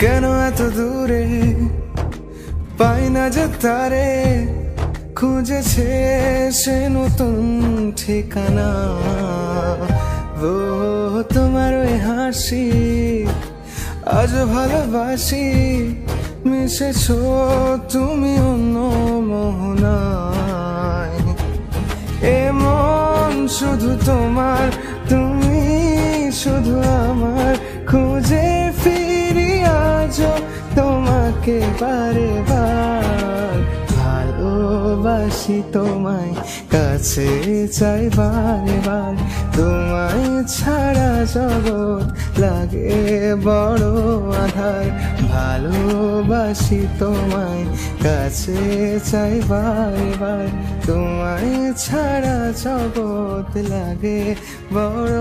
কেন এত দূরে পাই না যে তারে, খুঁজেছে সে নতুন ঠিকানা। ও তোমার ওই হাসি আজ ভালোবাসি, মিশেছো তুমি অন্য মোহনায়। এমন শুধু তোমার, তুমি শুধু আমার, খুঁজে ফিরি আজও তোমাকে বারে বার। ভালোবাসি তোমায়, কাছে চাই বারে বার, তোমায় ছাড়া জগৎ লাগে বড় আধার। ভালোবাসি তোমায়, কাছে চাই বারে বার, তোমায় ছাড়া জগৎ লাগে বড়